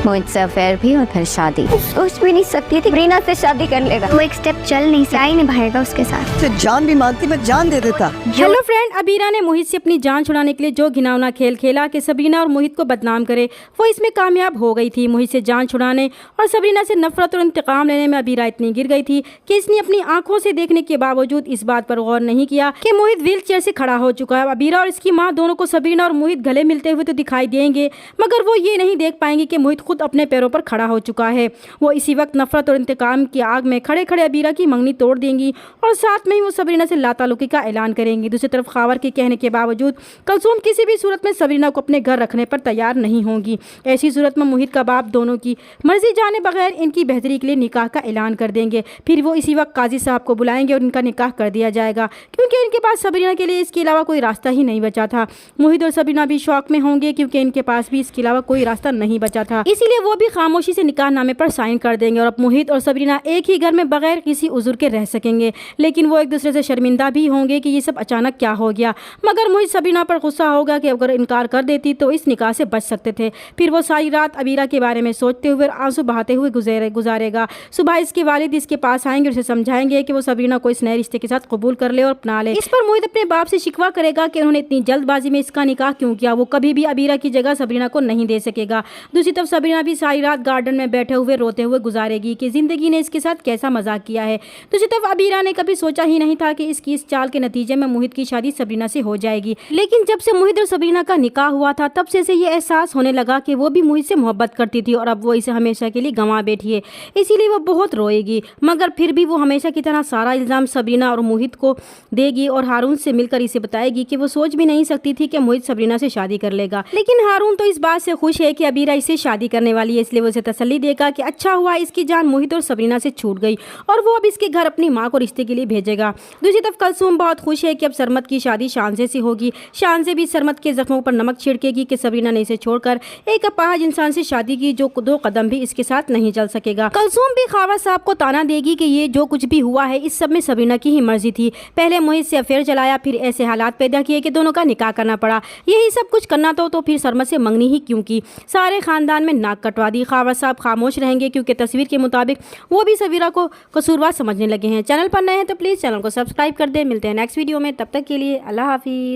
मोहित से अफेयर भी और फिर शादी। सोच भी नहीं सकती थी रीना से शादी कर लेगा। वो एक स्टेप चल नहीं सकता, ही निभाएगा उसके साथ। तो जान भी मांगती मैं जान दे देता। हेलो फ्रेंड, अबीरा ने मोहित से अपनी जान छुड़ाने के लिए जो घिनौना खेल खेला कि सबरीना और मोहित को बदनाम करे, वो इसमें कामयाब हो गई थी। मोहित से जान छुड़ाने और सबरीना से नफरत और इंतकाम लेने में अबीरा इतनी गिर गई थी कि इसने अपनी आंखों से देखने के बावजूद इस बात पर गौर नहीं किया कि मोहित व्हील चेयर से खड़ा हो चुका है। अबीरा और इसकी माँ दोनों को सबरीना और मोहित गले मिलते हुए तो दिखाई देंगे, मगर वो ये नहीं देख पाएंगे कि मोहित खुद अपने पैरों पर खड़ा हो चुका है। वो इसी वक्त नफरत और इंतकाम की आग में खड़े खड़े अबीरा की मंगनी तोड़ देंगी और साथ में ही वो सबरीना से लातालुकी का ऐलान करेंगी। दूसरी तरफ खावर के कहने के बावजूद कलसूम किसी भी सूरत में सबरीना को अपने घर रखने पर तैयार नहीं होंगी। ऐसी सूरत में मोहित का बाप दोनों की मर्जी जाने बगैर इनकी बेहतरी के लिए निकाह का ऐलान कर देंगे। फिर वो इसी वक्त काजी साहब को बुलाएंगे और इनका निकाह कर दिया जाएगा, क्योंकि इनके पास सबरीना के लिए इसके अलावा कोई रास्ता ही नहीं बचा था। मोहित और सबरीना भी शौक में होंगे क्योंकि इनके पास भी इसके अलावा कोई रास्ता नहीं बचा था, इसीलिए वो भी खामोशी से निकाह नामे पर साइन कर देंगे और अब मोहित और सबरीना एक ही घर में बगैर किसी उजुर के रह सकेंगे। लेकिन वो एक दूसरे से शर्मिंदा भी होंगे कि ये सब अचानक क्या हो गया, मगर मोहित सबरीना पर गुस्सा होगा कि अगर इनकार कर देती तो इस निकाह से बच सकते थे। फिर वो सारी रात अबीरा के बारे में सोचते हुए आंसू बहाते हुए गुजारेगा। सुबह इसके वालिद इसके पास आएंगे और उसे समझाएंगे कि वो सबरीना को इस नए रिश्ते के साथ कबूल कर ले और अपना ले। इस पर मोहित अपने बाप से शिकवा करेगा कि उन्होंने इतनी जल्दबाजी में इसका निकाह क्यों किया, वो कभी भी अबीरा की जगह सबरीना को नहीं दे सकेगा। दूसरी तरफ सबरीना भी सारी रात गार्डन में बैठे हुए रोते हुए गुजारेगी कि जिंदगी ने इसके साथ कैसा मजाक किया है। दूसरी तरफ अबीरा ने कभी सोचा ही नहीं था कि इसकी इस चाल के नतीजे में मोहित की शादी सबरीना से हो जाएगी। लेकिन जब से मोहित और सबरीना का निकाह हुआ था तब से ये एहसास होने लगा कि वो भी मोहित से मोहब्बत करती थी और अब वो इसे हमेशा के लिए गंवा बैठी है, इसीलिए वो बहुत रोएगी। मगर फिर भी वो हमेशा की तरह सारा इल्ज़ाम सबरीना और मोहित को देगी और हारून से मिलकर इसे बताएगी कि वो सोच भी नहीं सकती थी कि मोहित सबरीना से शादी कर लेगा। लेकिन हारून तो इस बात से खुश है कि अबीरा इससे शादी करने वाली है, इसलिए वो उसे तसल्ली देगा कि अच्छा हुआ इसकी जान मोहित और सबरीना से छूट गई और वो अब इसके घर अपनी माँ को रिश्ते के लिए भेजेगा। दूसरी तरफ कलसूम बहुत खुश है कि अब सरमत की शादी शानजे से होगी। शानजे भी सरमत के जख्मों पर नमक छिड़केगी कि सबरीना ने इसे छोड़कर एक अपाहज इंसान से शादी की जो 2 कदम भी इसके साथ नहीं चल सकेगा। कलसूम भी खावर साहब को ताना देगी कि ये जो कुछ भी हुआ है इस सब में सबरीना की ही मर्जी थी। पहले मोहित से अफेयर चलाया, फिर ऐसे हालात पैदा किए कि दोनों का निकाह करना पड़ा। यही सब कुछ करना तो फिर सरमत से मंगनी ही क्यों की, सारे खानदान में नाक कटवा दी। खावर साहब खामोश रहेंगे क्योंकि तस्वीर के मुताबिक वो भी सबीरा को कसूरवार समझने लगे हैं। चैनल पर नए हैं तो प्लीज़ चैनल को सब्सक्राइब कर दें। मिलते हैं नेक्स्ट वीडियो में, तब तक के लिए अल्लाह हाफिज़।